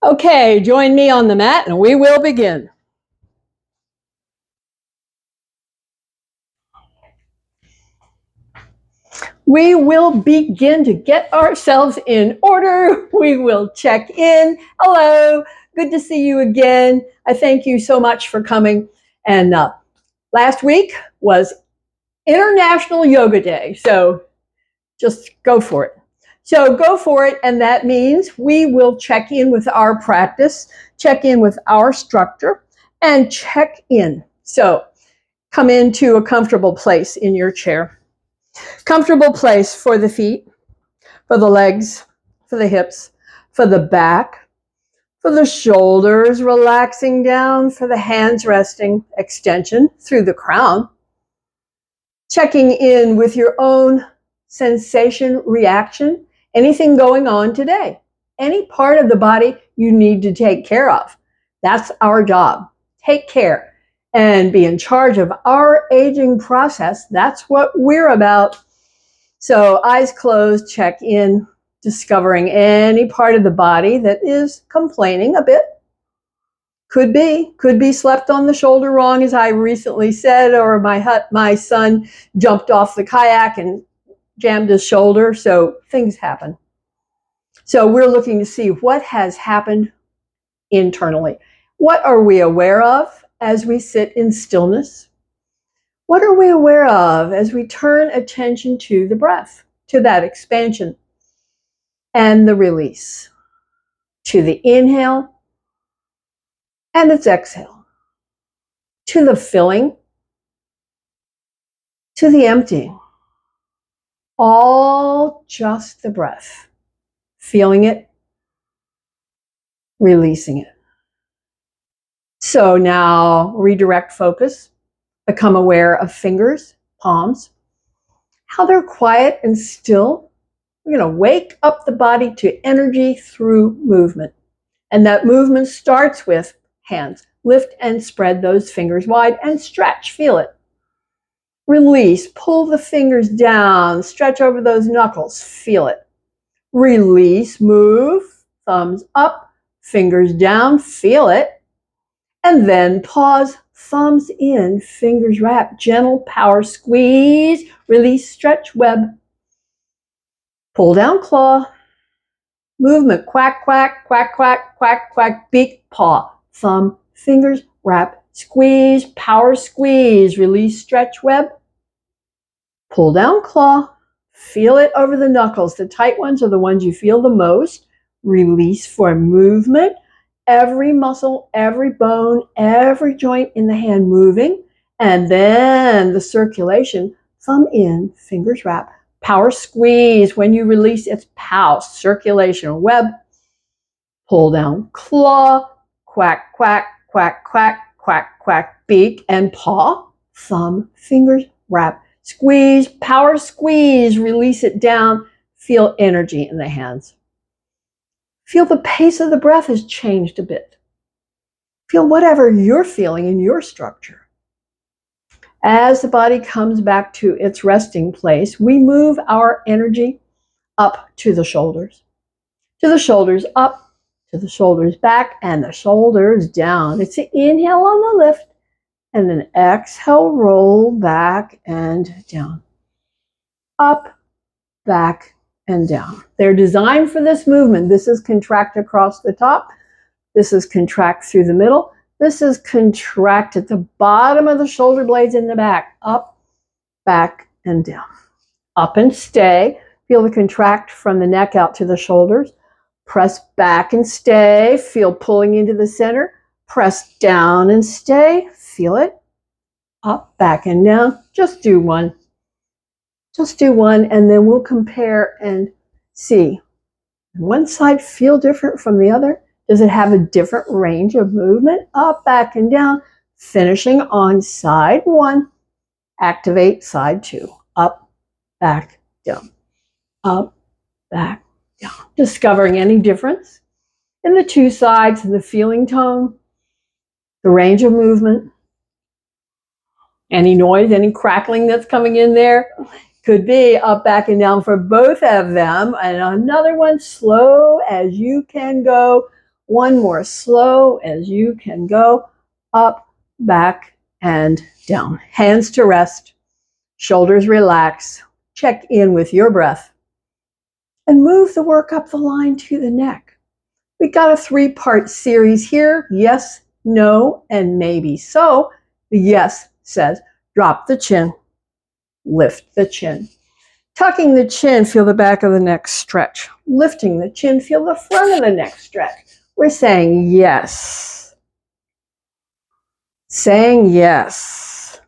Okay, join me on the mat and we will begin. We will begin to get ourselves in order. We will check in. Hello, good to see you again. I thank you so much for coming. And last week was International Yoga Day, so just go for it. So go for it, and that means we will check in with our practice, check in with our structure, and check in. So come into a comfortable place in your chair. Comfortable place for the feet, for the legs, for the hips, for the back, for the shoulders relaxing down, for the hands resting, extension through the crown. Checking in with your own sensation, reaction, anything going on today. Any part of the body you need to take care of. That's our job. Take care and be in charge of our aging process. That's what we're about. So eyes closed, check in, discovering any part of the body that is complaining a bit. Could be slept on the shoulder wrong, as I recently said, or my son jumped off the kayak and jammed his shoulder. So things happen. So we're looking to see what has happened internally. What are we aware of as we sit in stillness? What are we aware of as we turn attention to the breath, to that expansion and the release, to the inhale and its exhale, to the filling, to the emptying, all just the breath, feeling it, releasing it. So now redirect focus, become aware of fingers, palms, how they're quiet and still. We're going to wake up the body to energy through movement. And that movement starts with hands. Lift and spread those fingers wide and stretch. Feel it. Release. Pull the fingers down. Stretch over those knuckles. Feel it. Release. Move. Thumbs up. Fingers down. Feel it. And then pause. Thumbs in. Fingers wrap. Gentle power squeeze. Release. Stretch. Web. Pull down claw. Movement. Quack, quack, quack, quack, quack, quack. Beak. Paw. Thumb. Fingers. Wrap. Squeeze. Power squeeze. Release. Stretch. Web. Pull down claw. Feel it over the knuckles. The tight ones are the ones you feel the most. Release for movement. Every muscle, every bone, every joint in the hand moving. And then the circulation. Thumb in. Fingers wrap. Power squeeze. When you release, it's pow, circulation, web. Pull down, claw, quack, quack, quack, quack, quack, quack, beak and paw. Thumb, fingers, wrap, squeeze, power squeeze, release it down. Feel energy in the hands. Feel the pace of the breath has changed a bit. Feel whatever you're feeling in your structure. As the body comes back to its resting place, we move our energy up to the shoulders up, to the shoulders back, and the shoulders down. It's an inhale on the lift, and an exhale, roll back and down. Up, back, and down. They're designed for this movement. This is contract across the top. This is contract through the middle. This is contract at the bottom of the shoulder blades in the back. Up, back, and down. Up and stay. Feel the contract from the neck out to the shoulders. Press back and stay. Feel pulling into the center. Press down and stay. Feel it. Up, back, and down. Just do one. Just do one, and then we'll compare and see. One side feel different from the other? Does it have a different range of movement? Up, back, and down. Finishing on side one. Activate side two. Up, back, down. Up, back, down. Discovering any difference in the two sides, the feeling tone, the range of movement, any noise, any crackling that's coming in there. Could be up, back, and down for both of them. And another one, slow as you can go. One more, slow as you can go. Up, back, and down. Hands to rest. Shoulders relax. Check in with your breath. And move the work up the line to the neck. We got a 3-part series here. Yes, no, and maybe so. The yes says, drop the chin, lift the chin. Tucking the chin, feel the back of the neck stretch. Lifting the chin, feel the front of the neck stretch. We're saying yes. Saying yes.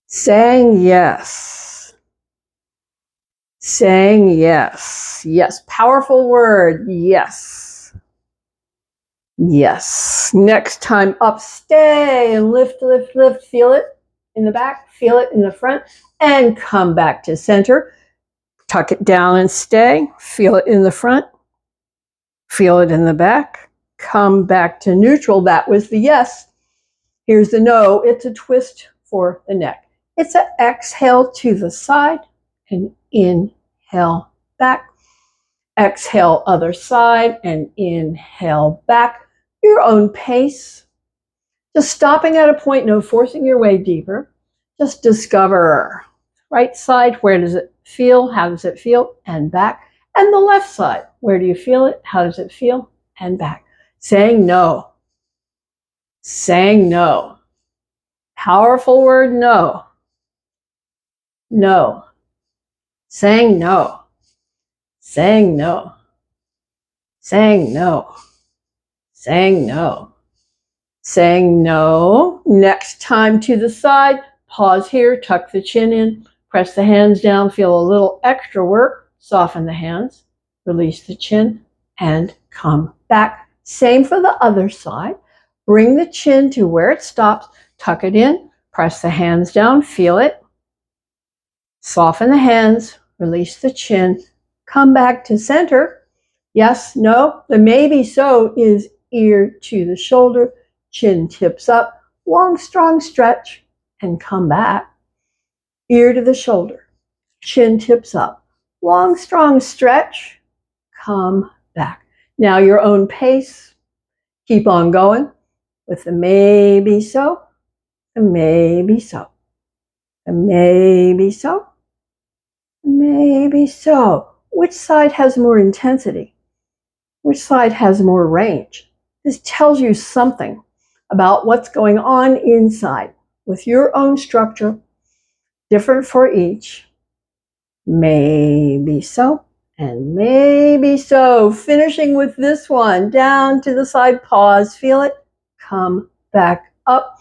Saying yes. Saying yes. Yes. Powerful word. Yes. Yes. Next time up, stay and lift, lift, lift. Feel it in the back, feel it in the front, and come back to center. Tuck it down and stay. Feel it in the front, feel it in the back. Come back to neutral. That was the yes. Here's the no. It's a twist for the neck. It's an exhale to the side and inhale back. Exhale other side and inhale back. Your own pace. Just stopping at a point, no forcing your way deeper. Just discover. Right side, where does it feel? How does it feel? And back. And the left side, where do you feel it? How does it feel? And back. Saying no. Saying no. Powerful word, no. No. Saying no. Saying no. Saying no. Saying no. Saying no. Next time to the side. Pause here. Tuck the chin in. Press the hands down. Feel a little extra work. Soften the hands. Release the chin. And come back. Same for the other side. Bring the chin to where it stops. Tuck it in. Press the hands down. Feel it. Soften the hands. Release the chin. Come back to center. Yes, no. The maybe so is ear to the shoulder. Chin tips up. Long, strong stretch. And come back. Ear to the shoulder. Chin tips up. Long, strong stretch. Come back. Now your own pace. Keep on going with the maybe so, the maybe so, the maybe so, maybe so. Which side has more intensity? Which side has more range? This tells you something about what's going on inside with your own structure, different for each. Maybe so. And maybe so. Finishing with this one. Down to the side. Pause. Feel it. Come back up.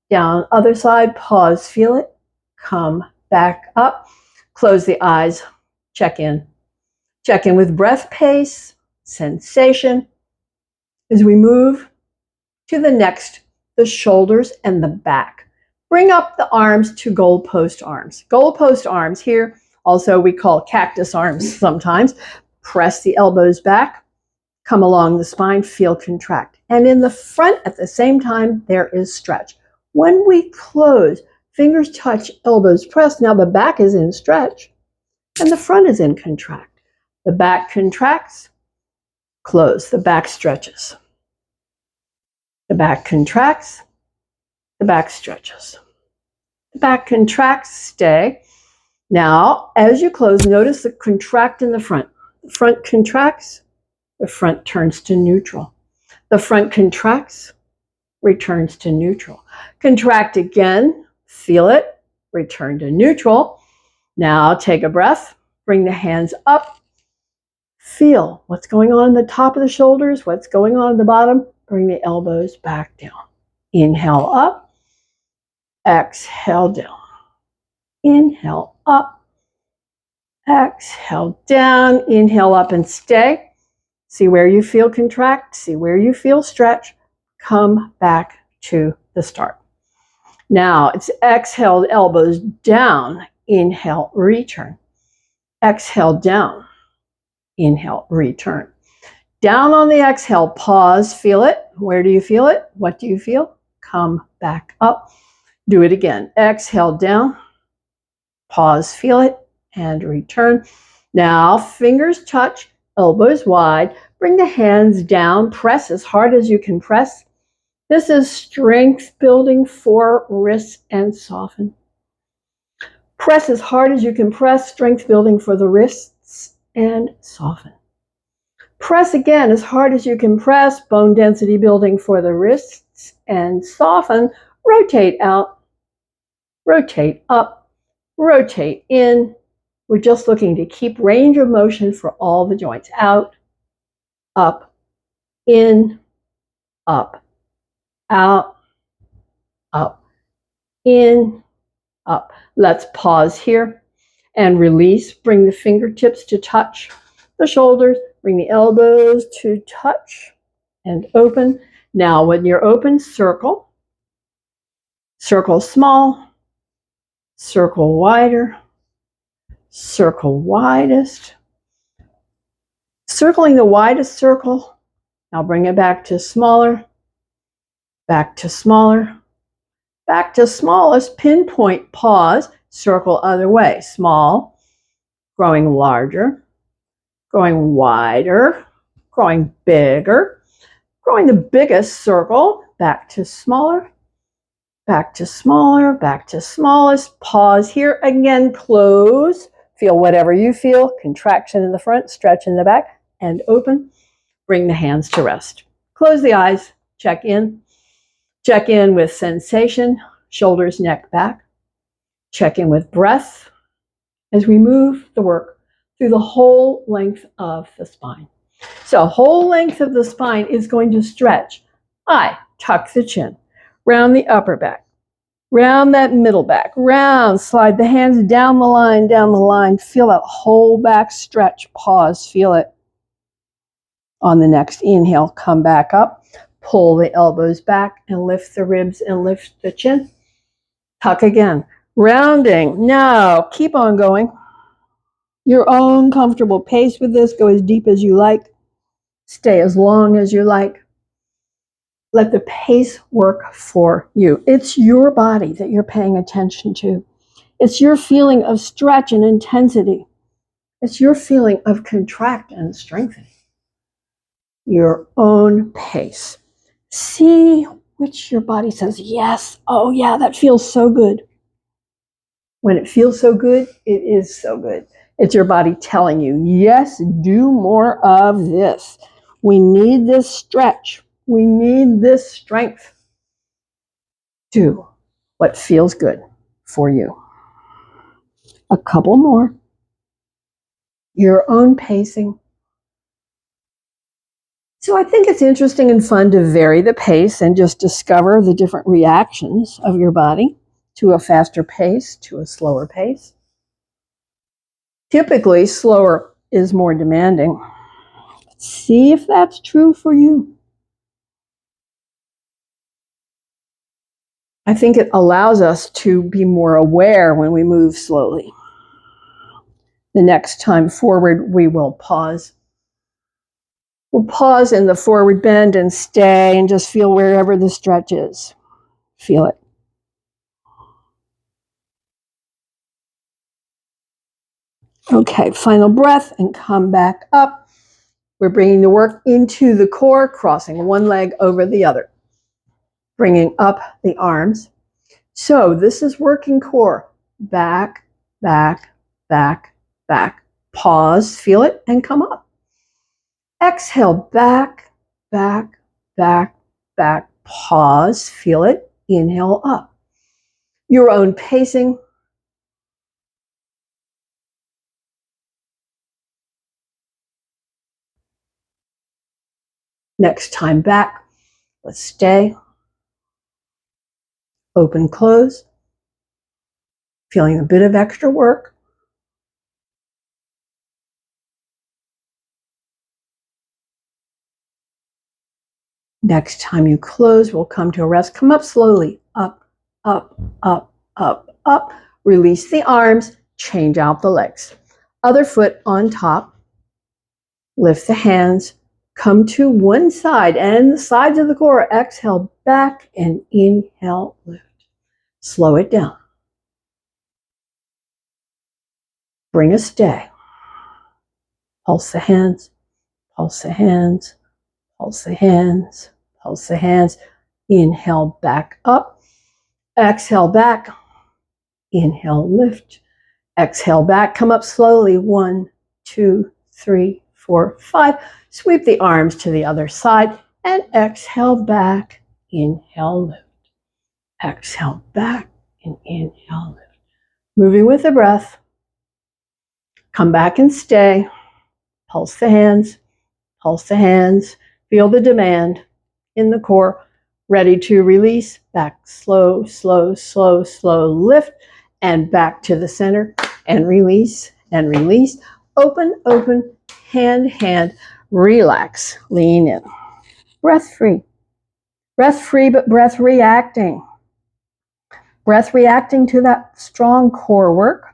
Down. Other side. Pause. Feel it. Come back up. Close the eyes. Check in. Check in with breath, pace, sensation. As we move to the next, the shoulders and the back. Bring up the arms to goalpost arms. Goalpost arms here. Also, we call cactus arms sometimes. Press the elbows back, come along the spine, feel contract. And in the front at the same time, there is stretch. When we close, fingers touch, elbows press. Now the back is in stretch and the front is in contract. The back contracts, close, the back stretches. The back contracts, the back stretches. The back contracts, stay. Now, as you close, notice the contract in the front. The front contracts, the front turns to neutral. The front contracts, returns to neutral. Contract again, feel it, return to neutral. Now take a breath, bring the hands up, feel what's going on the top of the shoulders, what's going on at the bottom, bring the elbows back down. Inhale up, exhale down. Inhale up, exhale down, inhale up and stay. See where you feel contract, see where you feel stretch. Come back to the start. Now it's exhale, elbows down, inhale, return. Exhale down, inhale, return. Down on the exhale, pause, feel it. Where do you feel it? What do you feel? Come back up. Do it again. Exhale down. Pause, feel it, and return. Now, fingers touch, elbows wide. Bring the hands down. Press as hard as you can press. This is strength building for wrists, and soften. Press as hard as you can press. Strength building for the wrists, and soften. Press again as hard as you can press. Bone density building for the wrists, and soften. Rotate out. Rotate up. Rotate in. We're just looking to keep range of motion for all the joints. Out, up, in, up, out, up, in, up. Let's pause here and release. Bring the fingertips to touch the shoulders. Bring the elbows to touch and open. Now, when you're open, circle. Circle small. Circle wider. Circle widest. Circling the widest circle. Now bring it back to smaller. Back to smaller. Back to smallest. Pinpoint, pause, circle other way. Small, growing larger, growing wider, growing bigger, growing the biggest circle. Back to smaller, back to smaller, back to smallest. Pause here. Again, close. Feel whatever you feel. Contraction in the front, stretch in the back, and open. Bring the hands to rest. Close the eyes. Check in. Check in with sensation, shoulders, neck, back. Check in with breath as we move the work through the whole length of the spine. So whole length of the spine is going to stretch. Tuck the chin, round the upper back, round that middle back, round, slide the hands down the line, feel that whole back stretch, pause, feel it. On the next inhale, come back up, pull the elbows back and lift the ribs and lift the chin. Tuck again, rounding. Now, keep on going. Your own comfortable pace with this, go as deep as you like, stay as long as you like. Let the pace work for you. It's your body that you're paying attention to. It's your feeling of stretch and intensity. It's your feeling of contract and strengthening. Your own pace. See which your body says, yes, oh yeah, that feels so good. When it feels so good, it is so good. It's your body telling you, yes, do more of this. We need this stretch. We need this strength. Do what feels good for you. A couple more. Your own pacing. So I think it's interesting and fun to vary the pace and just discover the different reactions of your body to a faster pace, to a slower pace. Typically, slower is more demanding. See if that's true for you. I think it allows us to be more aware when we move slowly. The next time forward, we will pause. We'll pause in the forward bend and stay and just feel wherever the stretch is. Feel it. Okay, final breath and come back up. We're bringing the work into the core, crossing one leg over the other. Bringing up the arms. So this is working core. Back, back, back, back. Pause, feel it, and come up. Exhale, back, back, back, back. Pause, feel it, inhale up. Your own pacing. Next time back, let's stay. Open, close. Feeling a bit of extra work. Next time you close, we'll come to a rest. Come up slowly. Up, up, up, up, up. Release the arms. Change out the legs. Other foot on top. Lift the hands. Come to one side and the sides of the core. Exhale back and inhale, lift. Slow it down. Bring a stay. Pulse the hands. pulse the hands, pulse the hands, pulse the hands. Inhale, back up. Exhale, back. Inhale, lift. Exhale, back. Come up slowly. 1, 2, 3, 4, 5. Sweep the arms to the other side and exhale back. Inhale, lift. Exhale, back and inhale, lift. Moving with the breath. Come back and stay. Pulse the hands. Pulse the hands. Feel the demand in the core. Ready to release. Back, slow, slow, slow, slow. Lift and back to the center and release and release. Open, open, hand, hand. Relax. Lean in. Breath free. Breath free, but breath reacting. Breath reacting to that strong core work.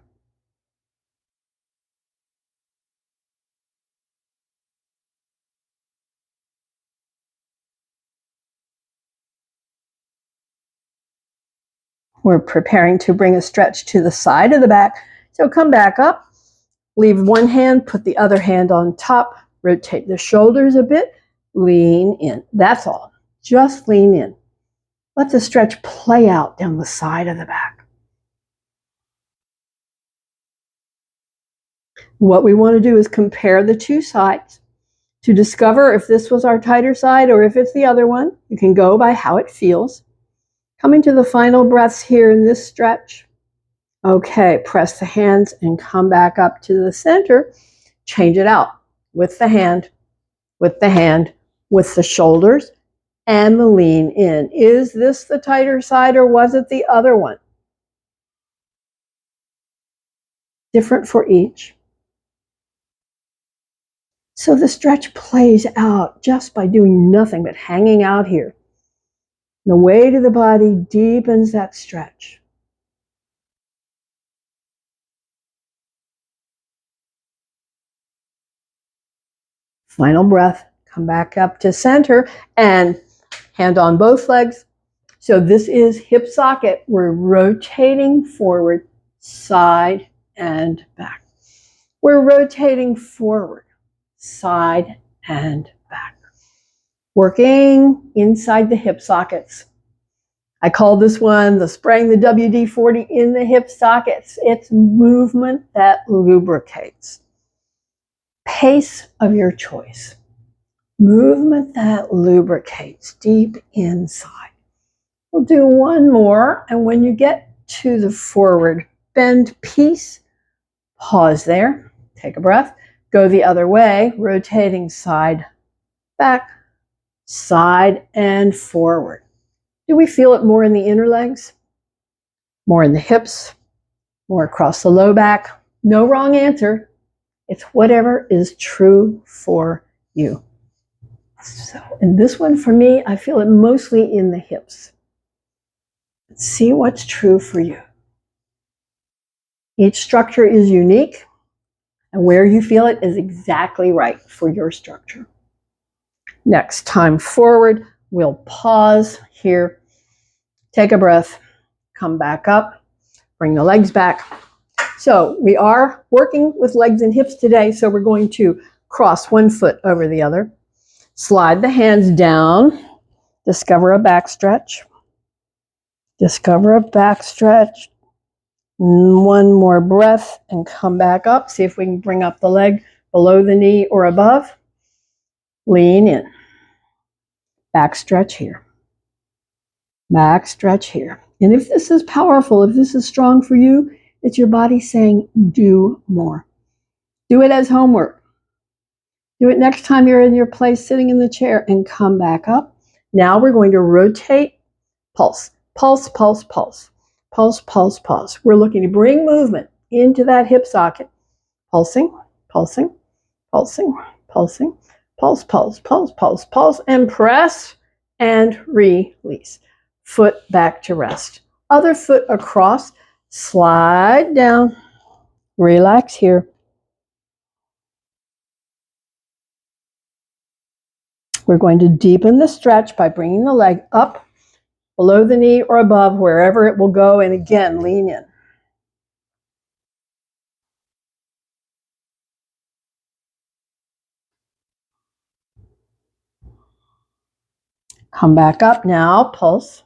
We're preparing to bring a stretch to the side of the back. So come back up, leave one hand, put the other hand on top, rotate the shoulders a bit, lean in. That's all. Just lean in. Let the stretch play out down the side of the back. What we want to do is compare the two sides to discover if this was our tighter side or if it's the other one. You can go by how it feels. Coming to the final breaths here in this stretch. Okay, press the hands and come back up to the center. Change it out with the hand, with the hand, with the shoulders and the lean in. Is this the tighter side or was it the other one? Different for each. So the stretch plays out just by doing nothing but hanging out here. The weight of the body deepens that stretch. Final breath, come back up to center and hand on both legs. So this is hip socket. We're rotating forward, side and back. We're rotating forward, side and back. Working inside the hip sockets. I call this one the spraying the WD-40 in the hip sockets. It's movement that lubricates. Pace of your choice. Movement that lubricates deep inside. We'll do one more, and when you get to the forward bend piece, pause there, take a breath, go the other way, rotating side, back, side, and forward. Do we feel it more in the inner legs? More in the hips? More across the low back? No wrong answer. It's whatever is true for you. So, in this one for me, I feel it mostly in the hips. See what's true for you. Each structure is unique, and where you feel it is exactly right for your structure. Next time forward, we'll pause here, take a breath, come back up, bring the legs back. So we are working with legs and hips today, so we're going to cross one foot over the other, slide the hands down, discover a back stretch, discover a back stretch. One more breath and come back up. See if we can bring up the leg below the knee or above. Lean in. Back stretch here. Back stretch here. And if this is powerful, if this is strong for you, it's your body saying, do more. Do it as homework. Do it next time you're in your place sitting in the chair and come back up. Now we're going to rotate, pulse, pulse, pulse, pulse. Pulse, pulse, pulse. We're looking to bring movement into that hip socket. Pulsing, pulsing, pulsing, pulsing, pulse, pulse, pulse, pulse, pulse, and press and release. Foot back to rest. Other foot across, slide down, relax here. We're going to deepen the stretch by bringing the leg up, below the knee or above, wherever it will go, and again, lean in. Come back up now, pulse.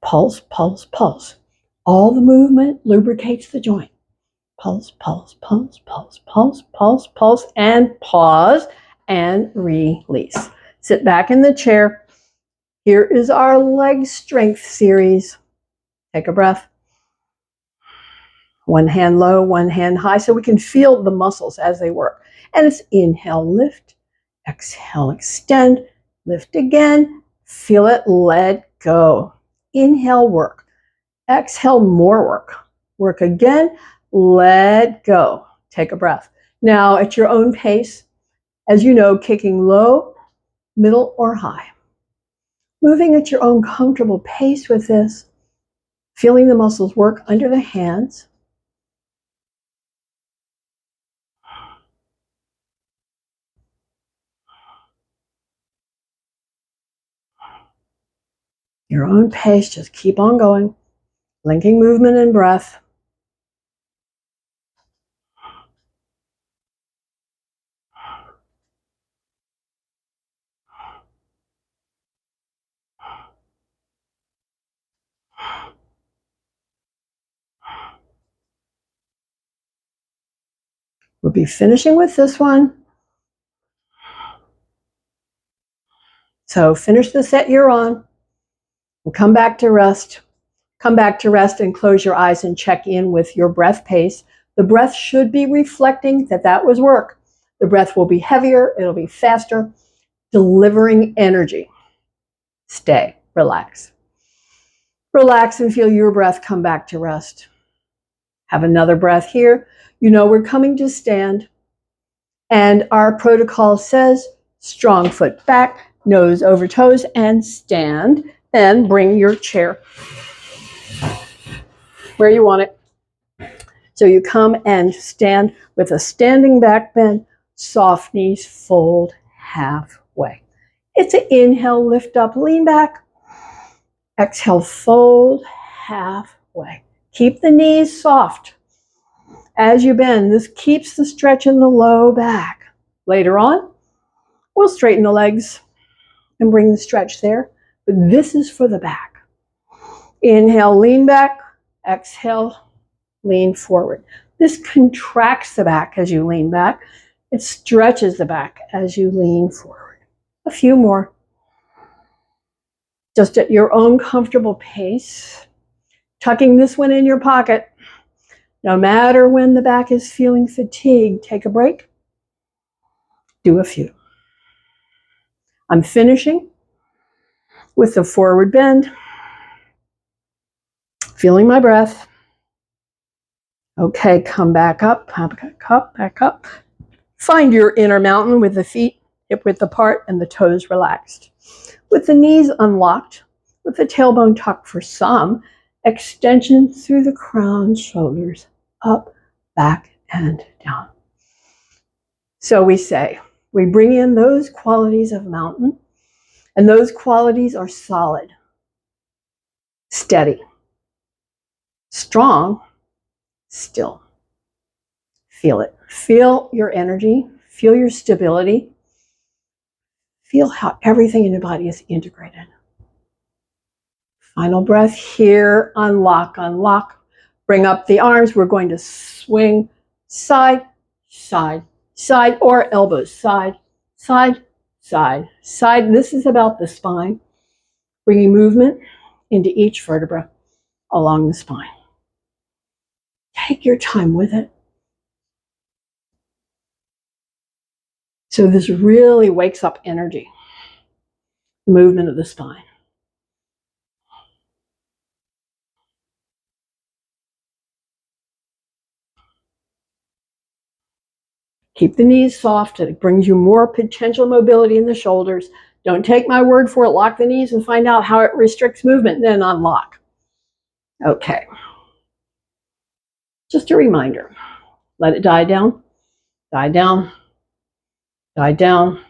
Pulse, pulse, pulse. All the movement lubricates the joint. Pulse, pulse, pulse, pulse, pulse, pulse, pulse, and pause and release. Sit back in the chair. Here is our leg strength series. Take a breath. One hand low, one hand high, so we can feel the muscles as they work. And it's inhale, lift, exhale, extend, lift again, feel it, let go. Inhale, work. Exhale, more work. Work again, let go. Take a breath. Now, at your own pace, as you know, kicking low, middle, or high. Moving at your own comfortable pace with this, feeling the muscles work under the hands. Your own pace, just keep on going, linking movement and breath. We'll be finishing with this one. So finish the set you're on and come back to rest. Come back to rest and close your eyes and check in with your breath pace. The breath should be reflecting that that was work. The breath will be heavier, it'll be faster, delivering energy. Stay, relax. Relax and feel your breath come back to rest. Have another breath here. You know we're coming to stand. And our protocol says strong foot back, nose over toes, and stand. And bring your chair where you want it. So you come and stand with a standing back bend, soft knees fold halfway. It's an inhale, lift up, lean back. Exhale, fold halfway. Keep the knees soft as you bend. This keeps the stretch in the low back. Later on, we'll straighten the legs and bring the stretch there. But this is for the back. Inhale, lean back. Exhale, lean forward. This contracts the back as you lean back. It stretches the back as you lean forward. A few more. Just at your own comfortable pace. Tucking this one in your pocket. No matter when the back is feeling fatigued, take a break. Do a few. I'm finishing with the forward bend. Feeling my breath. Okay, come back up, back up. Find your inner mountain with the feet hip width apart and the toes relaxed. With the knees unlocked, with the tailbone tucked for some, extension through the crown, shoulders, up, back, and down. So we say, we bring in those qualities of mountain, and those qualities are solid, steady, strong, still. Feel it. Feel your energy. Feel your stability. Feel how everything in your body is integrated. Final breath here. Unlock, unlock. Bring up the arms. We're going to swing side, side, side, or elbows. Side, side, side, side. This is about the spine. Bringing movement into each vertebra along the spine. Take your time with it. So this really wakes up energy, movement of the spine. Keep the knees soft. It brings you more potential mobility in the shoulders. Don't take my word for it. Lock the knees and find out how it restricts movement, then unlock. Okay. Just a reminder. Let it die down, die down, die down,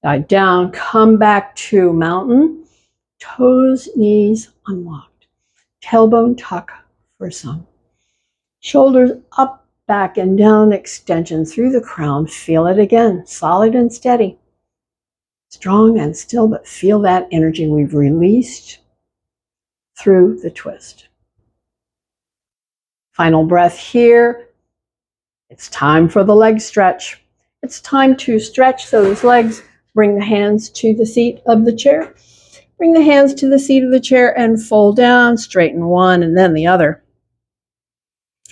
die down. Come back to mountain. Toes, knees unlocked. Tailbone tuck for some. Shoulders up, back, and down. Extension through the crown. Feel it again. Solid and steady. Strong and still, but feel that energy we've released through the twist. Final breath here. It's time for the leg stretch. It's time to stretch those legs. Bring the hands to the seat of the chair. Bring the hands to the seat of the chair and fold down, straighten one and then the other.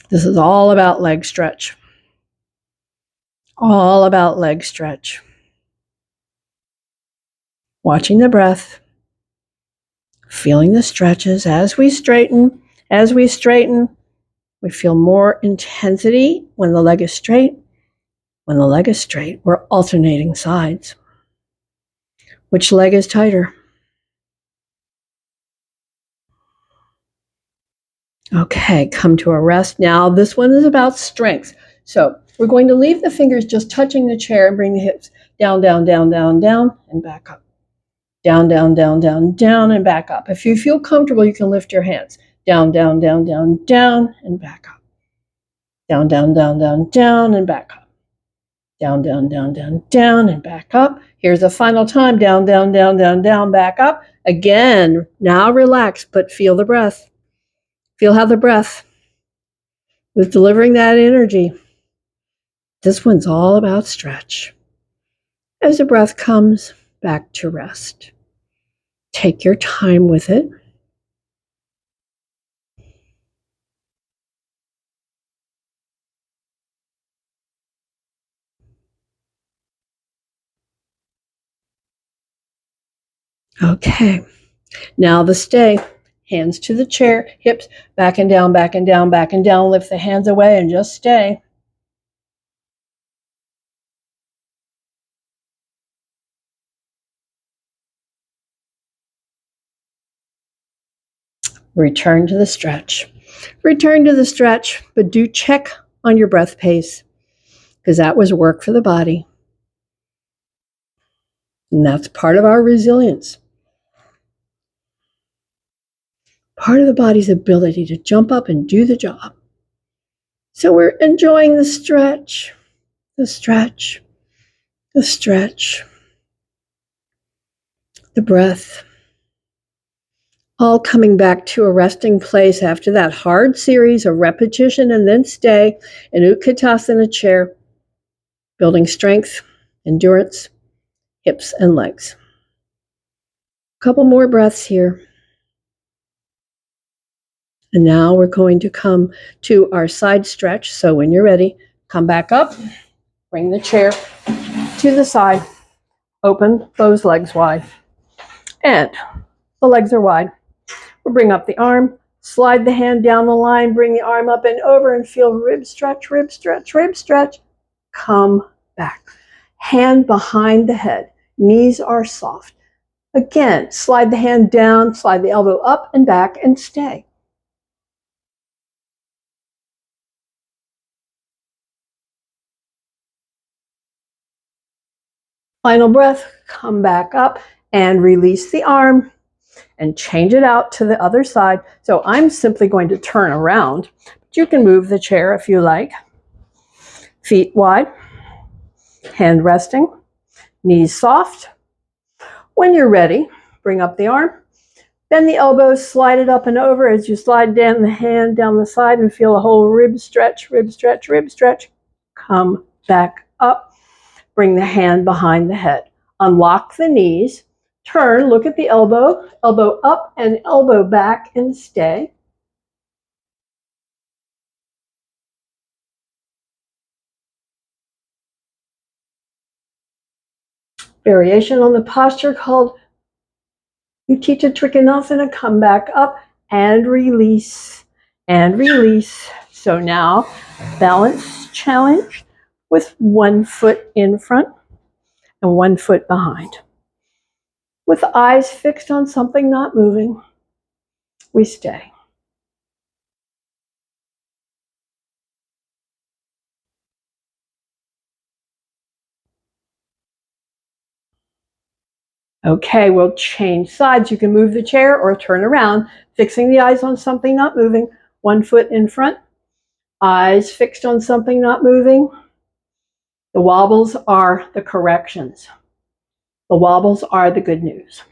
This is all about leg stretch. All about leg stretch. Watching the breath. Feeling the stretches as we straighten. As we straighten, we feel more intensity when the leg is straight. When the leg is straight, we're alternating sides. Which leg is tighter? Okay, come to a rest. Now, this one is about strength. So we're going to leave the fingers just touching the chair and bring the hips down, down, down, down, down, and back up. Down, down, down, down, down, and back up. If you feel comfortable, you can lift your hands. Down, down, down, down, down, and back up. Down, down, down, down, down, and back up. Down, down, down, down, down, and back up. Here's a final time. Down, down, down, down, down, back up. Again, now relax, but feel the breath. Feel how the breath is delivering that energy. This one's all about stretch. As the breath comes back to rest, take your time with it. Okay, now the stay. Hands to the chair, hips back and down, back and down, back and down. Lift the hands away and just stay. Return to the stretch. Return to the stretch, but do check on your breath pace because that was work for the body. And that's part of our resilience. Part of the body's ability to jump up and do the job. So we're enjoying the stretch, the stretch, the stretch, the breath, all coming back to a resting place after that hard series of repetition and then stay in Utkatasana chair, building strength, endurance, hips and legs. A couple more breaths here. And now we're going to come to our side stretch. So when you're ready, come back up, bring the chair to the side, open those legs wide. And the legs are wide. We'll bring up the arm, slide the hand down the line, bring the arm up and over and feel rib stretch, rib stretch, rib stretch. Come back. Hand behind the head. Knees are soft. Again, slide the hand down, slide the elbow up and back and stay. Final breath, come back up and release the arm and change it out to the other side. So I'm simply going to turn around, but you can move the chair if you like. Feet wide, hand resting, knees soft. When you're ready, bring up the arm, bend the elbows, slide it up and over as you slide down the hand down the side and feel a whole rib stretch, rib stretch, rib stretch. Come back up. Bring the hand behind the head. Unlock the knees. Turn, look at the elbow. Elbow up and elbow back and stay. Variation on the posture called Utthita Trikonasana. Come back up and release and release. So now balance challenge with 1 foot in front and 1 foot behind. With eyes fixed on something not moving, we stay. Okay, we'll change sides. You can move the chair or turn around, fixing the eyes on something not moving. 1 foot in front, eyes fixed on something not moving. The wobbles are the corrections. The wobbles are the good news.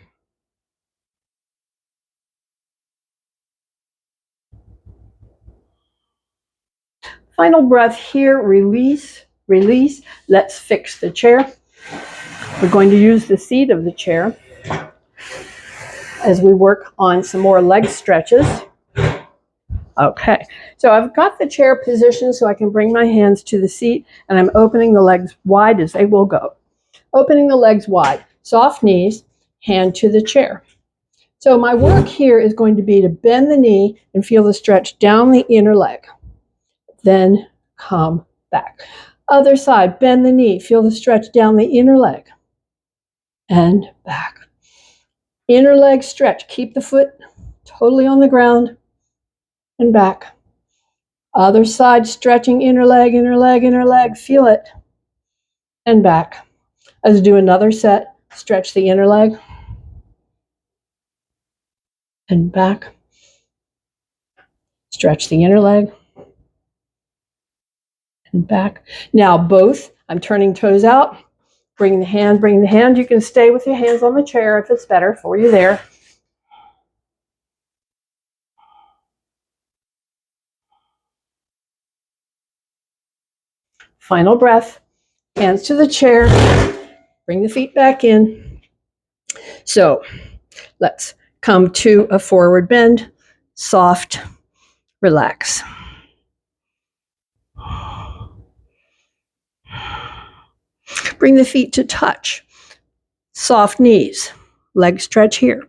Final breath here, release, release. Let's fix the chair. We're going to use the seat of the chair as we work on some more leg stretches. Okay, so I've got the chair positioned so I can bring my hands to the seat, and I'm opening the legs wide as they will go. Opening the legs wide, soft knees, hand to the chair. So my work here is going to be to bend the knee and feel the stretch down the inner leg. Then come back. Other side, bend the knee, feel the stretch down the inner leg and back. Inner leg stretch, keep the foot totally on the ground and back. Other side, stretching inner leg, inner leg, inner leg, feel it and back. Let's do another set, stretch the inner leg and back. Stretch the inner leg and back. Now both, I'm turning toes out, bring the hand. You can stay with your hands on the chair if it's better for you there. Final breath, hands to the chair, bring the feet back in. So let's come to a forward bend, soft, relax. Bring the feet to touch, soft knees, leg stretch here.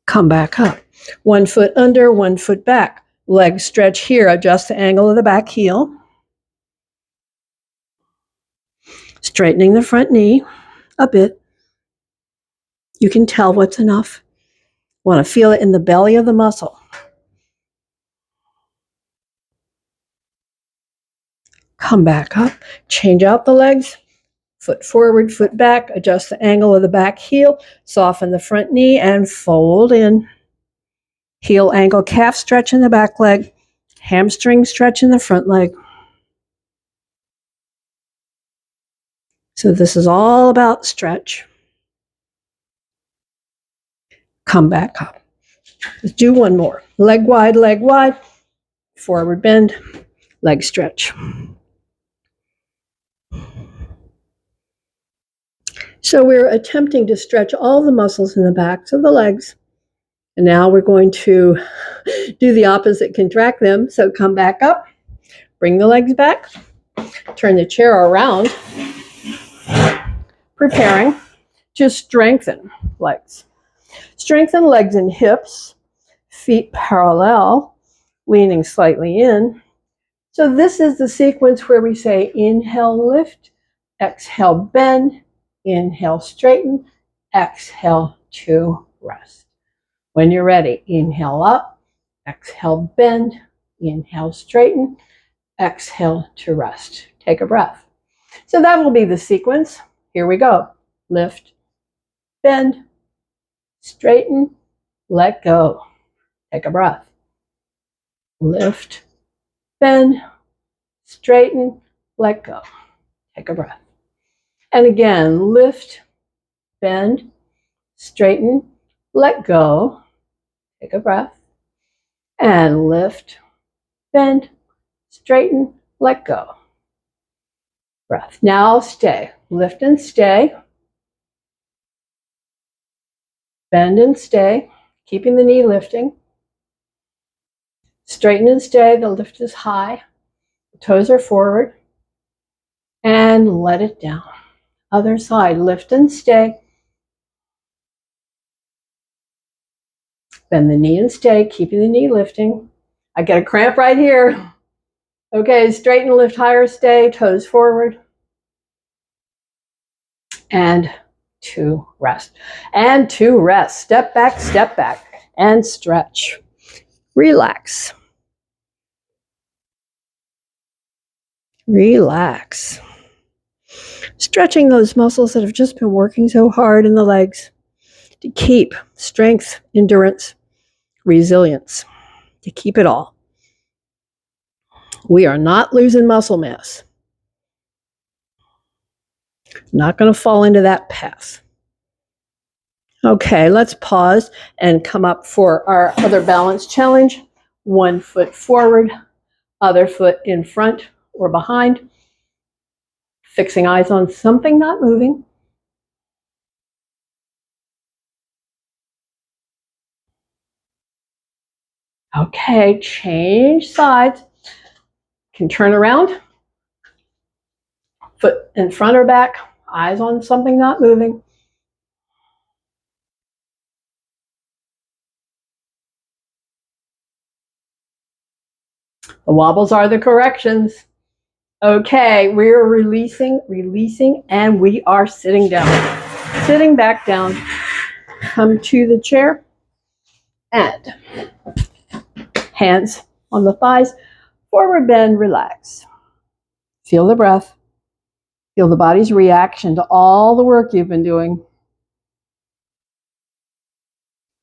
Come back up. 1 foot under, 1 foot back. Leg stretch here, adjust the angle of the back heel. Straightening the front knee a bit. You can tell what's enough. Want to feel it in the belly of the muscle. Come back up, change out the legs, foot forward, foot back, adjust the angle of the back heel, soften the front knee and fold in. Heel angle calf stretch in the back leg, hamstring stretch in the front leg. So this is all about stretch. Come back up. Let's do one more. Leg wide, forward bend, leg stretch. So we're attempting to stretch all the muscles in the backs of the legs. And now we're going to do the opposite, contract them. So come back up, bring the legs back, turn the chair around, preparing to strengthen legs. Strengthen legs and hips, feet parallel, leaning slightly in. So this is the sequence where we say inhale, lift, exhale, bend, inhale, straighten, exhale to rest. When you're ready, inhale up, exhale, bend, inhale, straighten, exhale to rest. Take a breath. So that will be the sequence. Here we go. Lift, bend, straighten, let go. Take a breath. Lift, bend, straighten, let go. Take a breath. And again, lift, bend, straighten, let go. Take a breath. And lift, bend, straighten, let go. Breath. Now stay. Lift and stay. Bend and stay, keeping the knee lifting. Straighten and stay. The lift is high. The toes are forward. And let it down. Other side. Lift and stay. Bend the knee and stay, keeping the knee lifting. I get a cramp right here. Okay, straighten, lift higher, stay, toes forward. And to rest. And to rest. Step back, and stretch. Relax. Relax. Stretching those muscles that have just been working so hard in the legs to keep strength, endurance, resilience, to keep it all. We are not losing muscle mass. Not going to fall into that path. Okay, let's pause and come up for our other balance challenge. 1 foot forward, other foot in front or behind. Fixing eyes on something not moving. Okay, change sides. Can turn around. Foot in front or back, eyes on something not moving. The wobbles are the corrections. Okay, we're releasing, and we are sitting down. Sitting back down. Come to the chair and hands on the thighs. Forward bend, relax. Feel the breath. Feel the body's reaction to all the work you've been doing.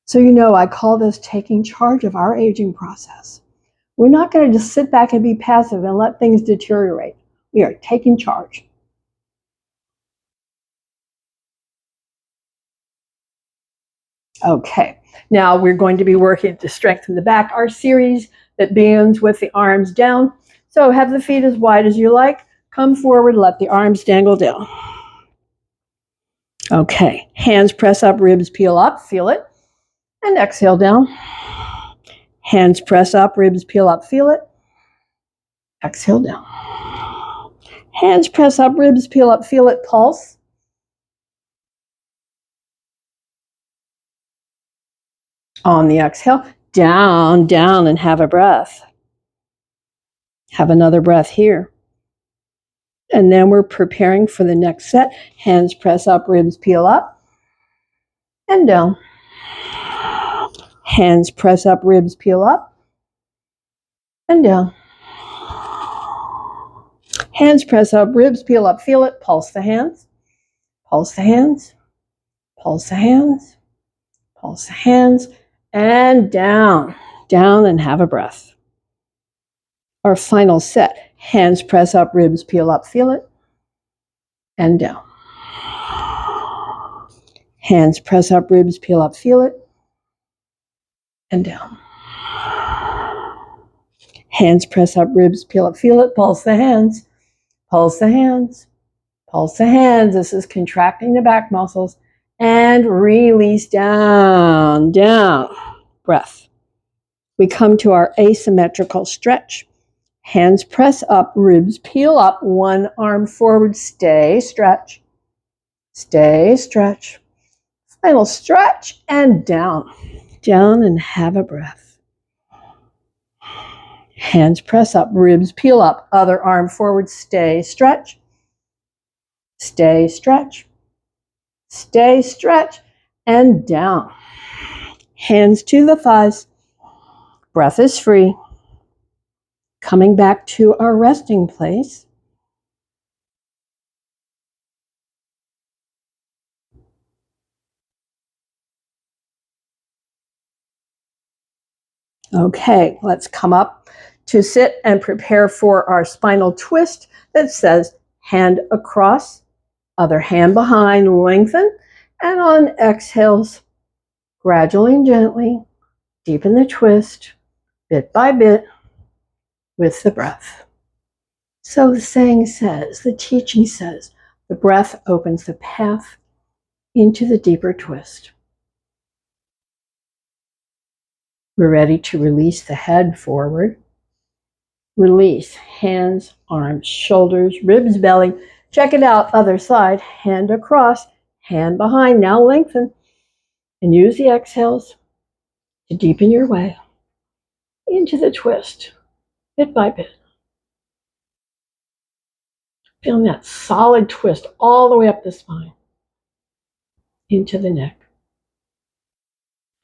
So you know, I call this taking charge of our aging process. We're not going to just sit back and be passive and let things deteriorate. We are taking charge. Okay, now we're going to be working to strengthen the back. Our series that begins with the arms down. So have the feet as wide as you like. Come forward, let the arms dangle down. Okay, hands press up, ribs peel up, feel it. And exhale down. Hands press up, ribs peel up, feel it. Exhale down. Hands press up, ribs peel up, feel it, pulse. On the exhale, down, down, and have a breath. Have another breath here. And then we're preparing for the next set. Hands press up, ribs peel up, and down. Hands press up, ribs peel up, and down. Hands press up, ribs peel up, feel it, pulse the hands. Pulse the hands. Pulse the hands. Pulse the hands. And down. Down and have a breath. Our final set. Hands press up, ribs peel up, feel it, and down. Hands press up, ribs peel up, feel it, and down. Hands press up, ribs peel up, feel it, pulse the hands. Pulse the hands. Pulse the hands. This is contracting the back muscles. And release down, down. Breath. We come to our asymmetrical stretch. Hands press up, ribs peel up, one arm forward, stay, stretch. Stay, stretch. Final stretch and down. Down and have a breath. Hands press up, ribs peel up, other arm forward, stay, stretch. Stay, stretch. Stay, stretch, and down. Hands to the thighs. Breath is free. Coming back to our resting place. Okay, let's come up to sit and prepare for our spinal twist that says hand across, other hand behind, lengthen, and on exhales, gradually and gently, deepen the twist, bit by bit, with the breath. So the saying says, the teaching says, the breath opens the path into the deeper twist. We're ready to release the head forward. Release hands, arms, shoulders, ribs, belly. Check it out, other side, hand across, hand behind. Now lengthen and use the exhales to deepen your way into the twist, bit by bit. Feeling that solid twist all the way up the spine, into the neck.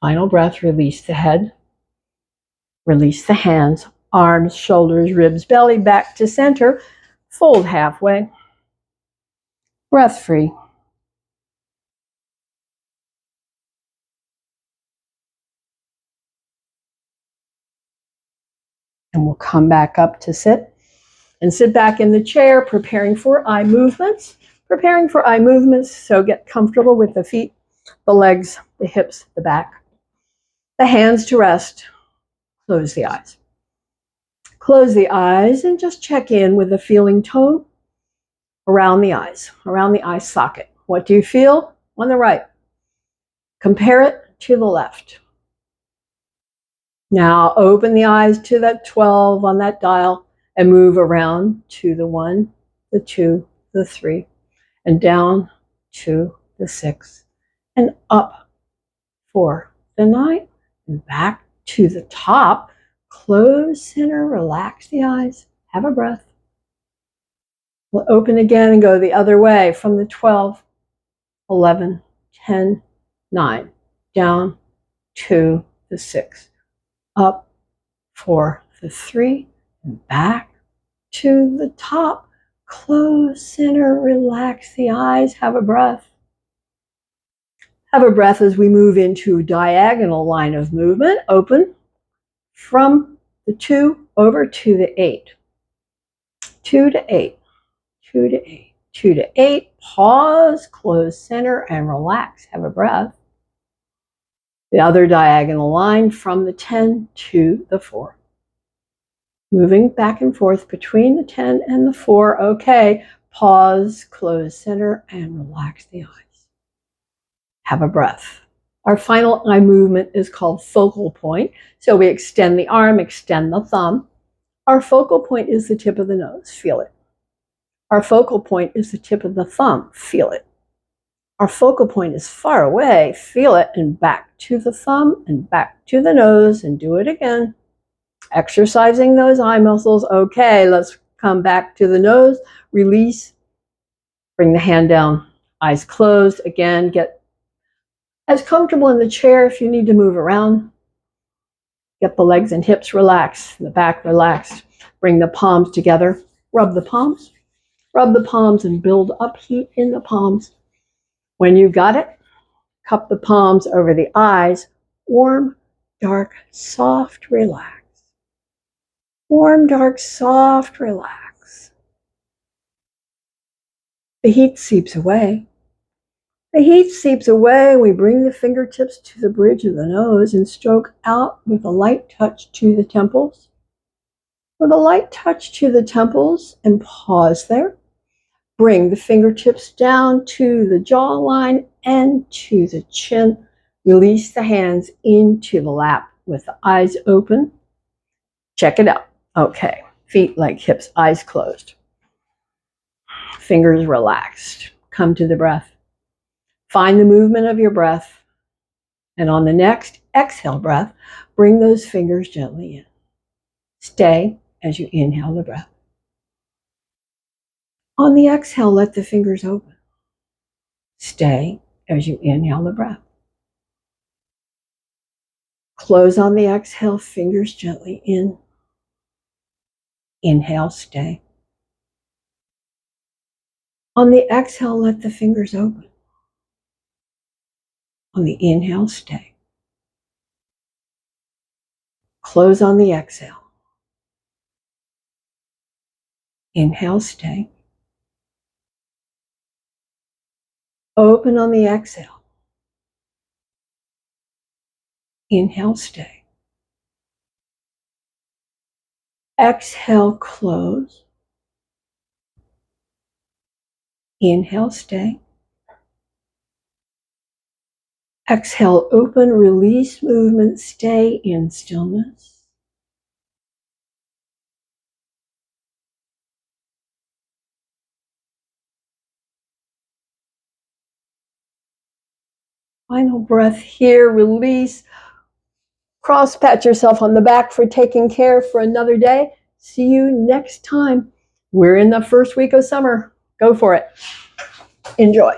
Final breath, release the head, release the hands, arms, shoulders, ribs, belly, back to center, fold halfway. Breath free. And we'll come back up to sit. And sit back in the chair, preparing for eye movements. Preparing for eye movements, so get comfortable with the feet, the legs, the hips, the back. The hands to rest. Close the eyes. Close the eyes and just check in with the feeling tone around the eyes, around the eye socket. What do you feel on the right? Compare it to the left. Now open the eyes to that 12 on that dial and move around to the 1, the 2, the 3, and down to the 6, and up for the 9, and back to the top. Close center, relax the eyes, have a breath. We'll open again and go the other way from the 12, 11, 10, 9, down to the 6, up for the 3, and back to the top. Close center, relax the eyes, have a breath. Have a breath as we move into diagonal line of movement. Open from the 2 over to the 8. 2 to 8, 2 to 8, 2 to 8. Pause, close center, and relax. Have a breath. The other diagonal line from the 10 to the 4. Moving back and forth between the 10 and the 4. Okay, pause, close center, and relax the eyes. Have a breath. Our final eye movement is called focal point. So we extend the arm, extend the thumb. Our focal point is the tip of the nose. Feel it. Our focal point is the tip of the thumb. Feel it. Our focal point is far away. Feel it. And back to the thumb and back to the nose, and do it again. Exercising those eye muscles. Okay, let's come back to the nose. Release. Bring the hand down. Eyes closed. Again, get as comfortable in the chair. If you need to move around, get the legs and hips relaxed, the back relaxed. Bring the palms together. Rub the palms. Rub the palms and build up heat in the palms. When you got it, cup the palms over the eyes. Warm, dark, soft, relax. Warm, dark, soft, relax. The heat seeps away. The heat seeps away. We bring the fingertips to the bridge of the nose and stroke out with a light touch to the temples. With a light touch to the temples, and pause there. Bring the fingertips down to the jawline and to the chin. Release the hands into the lap with the eyes open. Check it out. Okay, feet like hips, eyes closed. Fingers relaxed. Come to the breath. Find the movement of your breath. And on the next exhale breath, bring those fingers gently in. Stay as you inhale the breath. On the exhale, let the fingers open. Stay as you inhale the breath. Close on the exhale, fingers gently in. Inhale, stay. On the exhale, let the fingers open. On the inhale, stay. Close on the exhale. Inhale, stay. Open on the exhale. Inhale, stay. Exhale, close. Inhale, stay. Exhale, open, release movement, stay in stillness. Final breath here, release. Cross pat yourself on the back for taking care for another day. See you next time. We're in the first week of summer. Go for it. Enjoy.